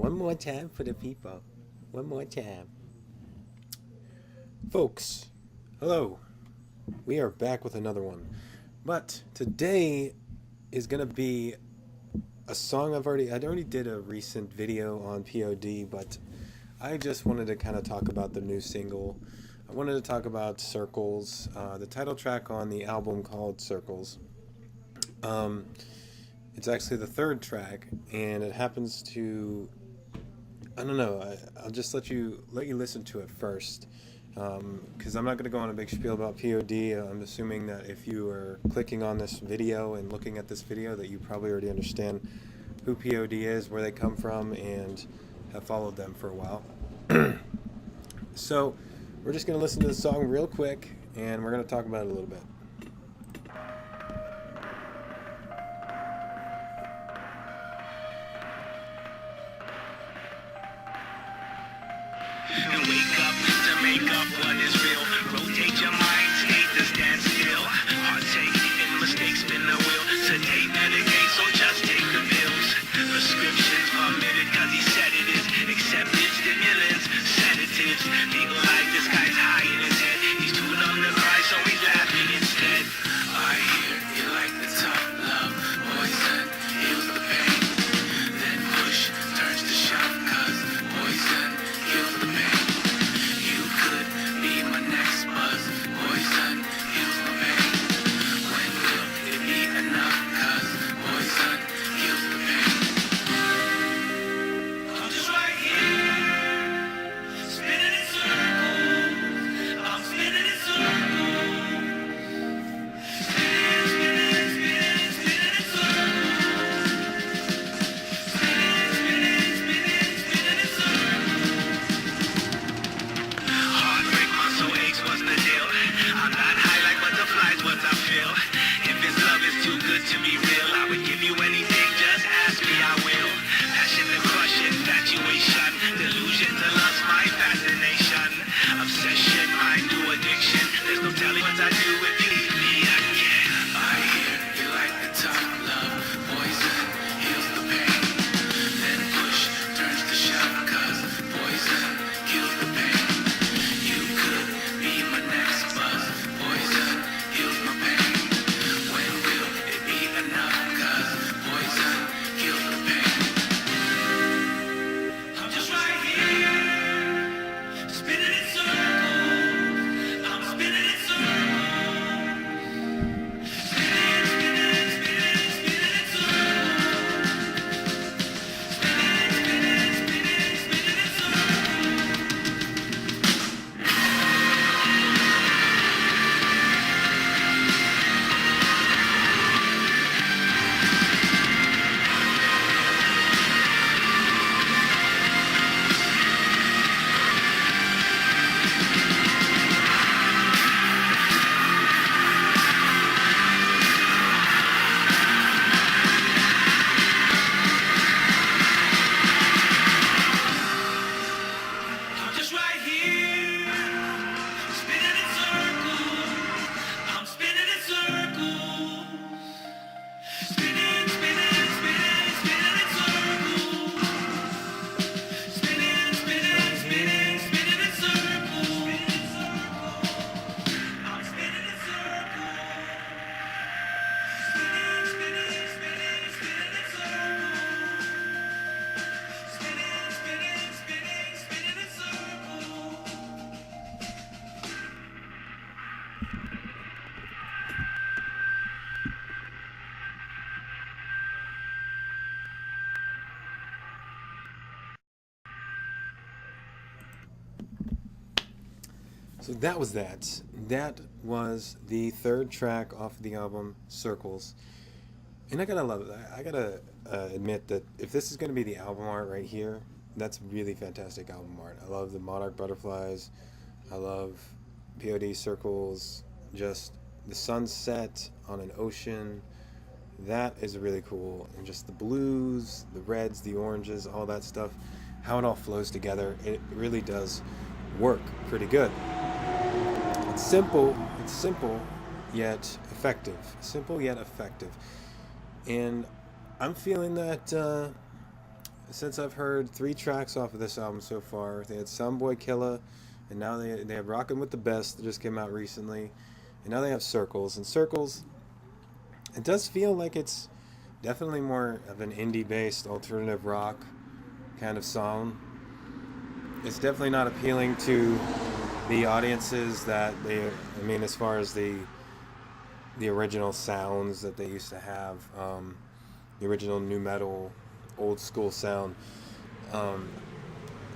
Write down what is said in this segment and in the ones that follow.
One more time for the people. One more time. Folks, hello. We are back with another one. But today is going to be a song I already did a recent video on POD, but I just wanted to kind of talk about the new single. I wanted to talk about Circles, the title track on the album called Circles. It's actually the third track, and it happens to, I don't know, I'll just let you listen to it first, because I'm not going to go on a big spiel about POD. I'm assuming that if you are clicking on this video and looking at this video that you probably already understand who POD is, where they come from, and have followed them for a while. So we're just going to listen to the song real quick, and we're going to talk about it a little bit. And wake up to make up what is real. Rotate your mind, skate to stand still. Heartache and mistakes spin the wheel. Today mitigate, so just take the pills. Prescriptions permitted, cause he said it is. Accepted stimulants, sedatives. People like this guy's high in his head. He's too numb to cry, so he's laughing instead. I hear you like the tough love. Poison heals the pain. Then push turns to shove, cause poison kills the pain. You could be my next buzz. Poison heals the pain. When will it be enough? Cause poison kills the pain. I'm just right here, spinning in circles. I'm spinning in circles. Spinning, spinning, spinning, spinning in circles. Spinning, spinning, spinning, spinning in circles. Heartbreak, muscle aches, what's the deal? I'm not high like butterflies, what I feel. If this love is too good to be real, I would give you anything, just ask me, I will. Passion to crush, infatuation, delusion to lust, my fascination. Obsession, my new addiction. There's no telling what I do if you leave me again. I hear you like the tough love. Poison heals the pain. Then push turns to shove, cause poison kills the pain. You could be my next buzz. Poison heals my pain. When will it be enough? Cause poison kills the pain. I'm just right here, spinning in circles. I'm spinning in circles. Spinning, spinning, spinning, spinning in circles. Spinning, spinning, spinning, spinning in circles. I'm just right here, spinning in circles. I'm spinning in circles. Spinning, spinning, spinning, spinning in circles. Spinning, spinning, spinning, spinning in circles. I'm spinning in circles. Spinning, spinning, spinning, spinning in circles. Spinning, spinning, spinning, spinning in circles. So that was that. That was the third track off of the album Circles. And I gotta love it. I gotta admit that if this is gonna be the album art right here, that's really fantastic album art. I love the monarch butterflies. I love POD Circles. Just the sunset on an ocean. That is really cool. And just the blues, the reds, the oranges, all that stuff. How it all flows together. It really does work pretty good. It's simple yet effective. Simple yet effective. And I'm feeling that since I've heard 3 tracks off of this album so far. They had Some Boy Killa, and now they have Rockin' with the Best that just came out recently, and now they have Circles. And Circles, it does feel like it's definitely more of an indie-based alternative rock kind of song. It's definitely not appealing to the audiences that I mean, as far as the original sounds that they used to have, the original new metal, old school sound. Um,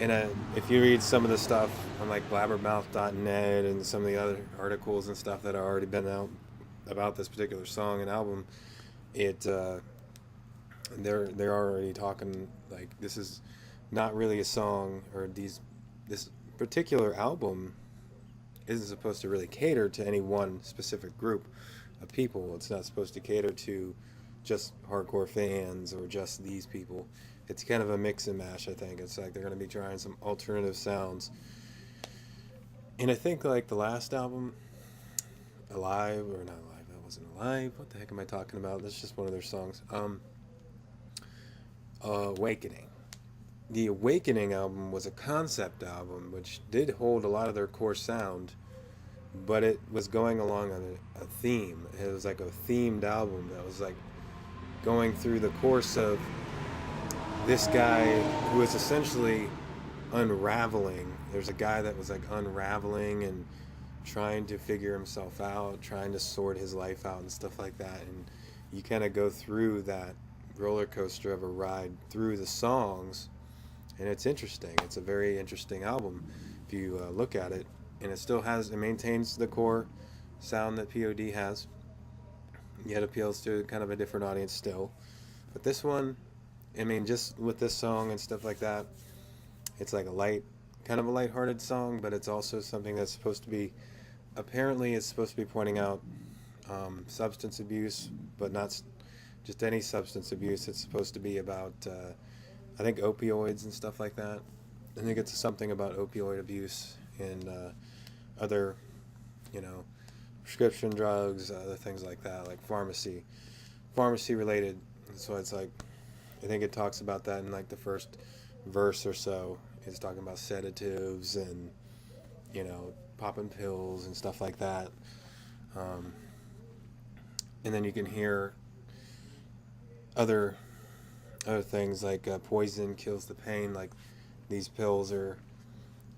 and if you read some of the stuff on like blabbermouth.net and some of the other articles and stuff that have already been out about this particular song and album, they're already talking like this is not really a song, or this particular album isn't supposed to really cater to any one specific group of people. It's not supposed to cater to just hardcore fans or just these people. It's kind of a mix and mash, I think. It's like they're going to be trying some alternative sounds. And I think like the last album, Alive, or not Alive, that wasn't Alive. What the heck am I talking about? That's just one of their songs. Awakening. The Awakening album was a concept album, which did hold a lot of their core sound, but it was going along on a theme. It was like a themed album that was like going through the course of this guy who was essentially unraveling. There's a guy that was like unraveling and trying to figure himself out, trying to sort his life out and stuff like that. And you kind of go through that roller coaster of a ride through the songs, and it's interesting. It's a very interesting album if you look at it, and it maintains the core sound that POD has, yet appeals to kind of a different audience still. But this one, I mean, just with this song and stuff like that, it's like kind of a lighthearted song, but it's also something that's supposed to be, apparently it's supposed to be pointing out substance abuse, but not just any substance abuse. It's supposed to be about, I think, opioids and stuff like that. I think it's something about opioid abuse and other, prescription drugs, other things like that, like pharmacy related. So it's like, I think it talks about that in like the first verse or so. It's talking about sedatives and, popping pills and stuff like that. And then you can hear other things like poison kills the pain. Like these pills are,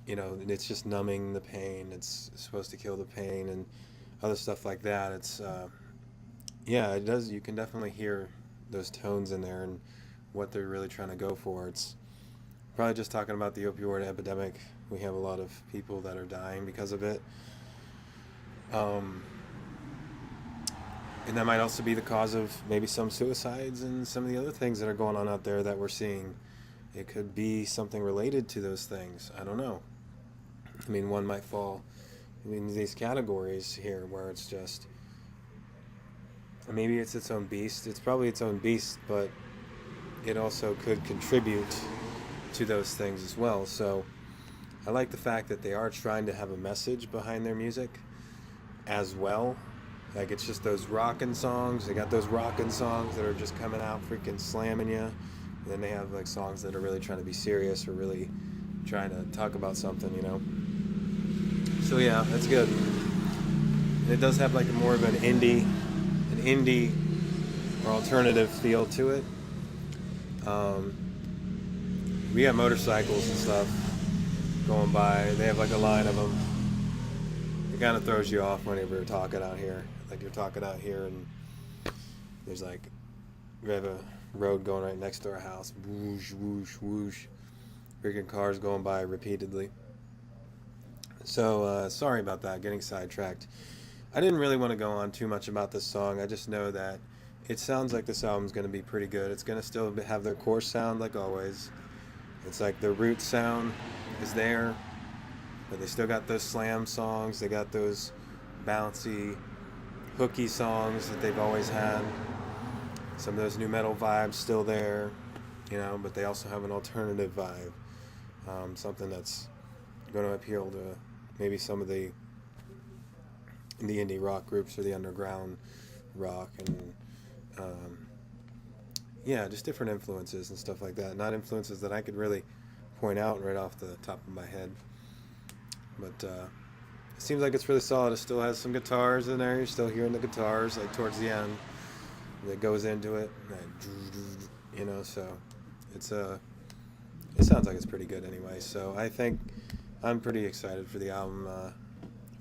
it's just numbing the pain. It's supposed to kill the pain and other stuff like that. It's it does. You can definitely hear those tones in there and what they're really trying to go for. It's probably just talking about the opioid epidemic. We have a lot of people that are dying because of it. And that might also be the cause of maybe some suicides and some of the other things that are going on out there that we're seeing. It could be something related to those things. I don't know. I mean, one might fall in these categories here where it's just, maybe it's its own beast. It's probably its own beast, but it also could contribute to those things as well. So I like the fact that they are trying to have a message behind their music as well. Like, it's just those rockin' songs. They got those rockin' songs that are just coming out freaking slamming you. And then they have like songs that are really trying to be serious or really trying to talk about something, So yeah, that's good. And it does have like more of an indie or alternative feel to it. We got motorcycles and stuff going by. They have like a line of them. It kind of throws you off whenever you're talking out here. Like you're talking out here and there's like, we have a road going right next to our house. Whoosh, whoosh, whoosh. Freaking cars going by repeatedly. So, sorry about that, getting sidetracked. I didn't really want to go on too much about this song. I just know that it sounds like this album's going to be pretty good. It's going to still have their core sound like always. It's like their root sound is there, but they still got those slam songs. They got those bouncy, hooky songs that they've always had. Some of those new metal vibes still there, but they also have an alternative vibe. Something that's going to appeal to maybe some of the indie rock groups or the underground rock. And yeah, just different influences and stuff like that. Not influences that I could really point out right off the top of my head. But it seems like it's really solid. It still has some guitars in there. You're still hearing the guitars like towards the end that goes into it. You know, so it's it sounds like it's pretty good anyway. So I think I'm pretty excited for the album.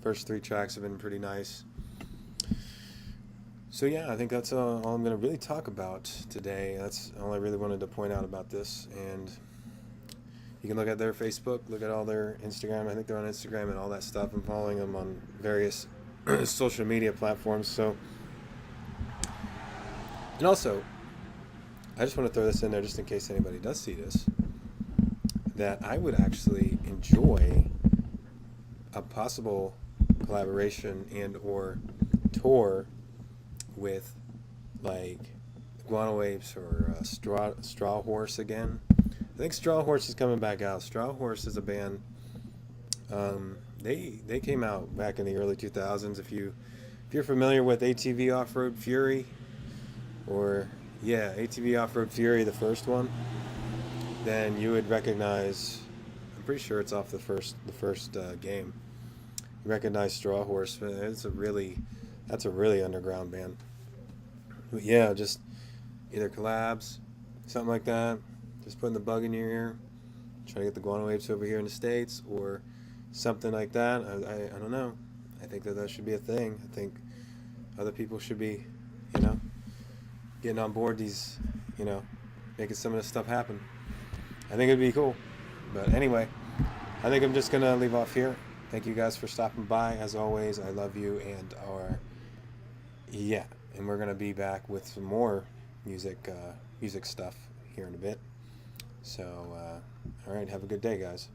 First 3 tracks have been pretty nice. So yeah, I think that's all I'm going to really talk about today. That's all I really wanted to point out about this. And you can look at their Facebook, look at all their Instagram. I think they're on Instagram and all that stuff. I'm following them on various social media platforms. So, and also, I just want to throw this in there just in case anybody does see this, that I would actually enjoy a possible collaboration and or tour with like Guano Apes or Straw Horse again. I think Straw Horse is coming back out. Straw Horse is a band. They came out back in the early 2000s. If you're familiar with ATV Off-Road Fury, or yeah, ATV Off-Road Fury, the first one, then you would recognize. I'm pretty sure it's off the first game. You recognize Straw Horse. That's a really underground band. But yeah, just either collabs, something like that. Just putting the bug in your ear, trying to get the Guano Apes over here in the States, or something like that. I don't know. I think that should be a thing. I think other people should be, getting on board these, making some of this stuff happen. I think it'd be cool. But anyway, I think I'm just going to leave off here. Thank you guys for stopping by. As always, I love you, and and we're going to be back with some more music stuff here in a bit. So, all right, have a good day, guys.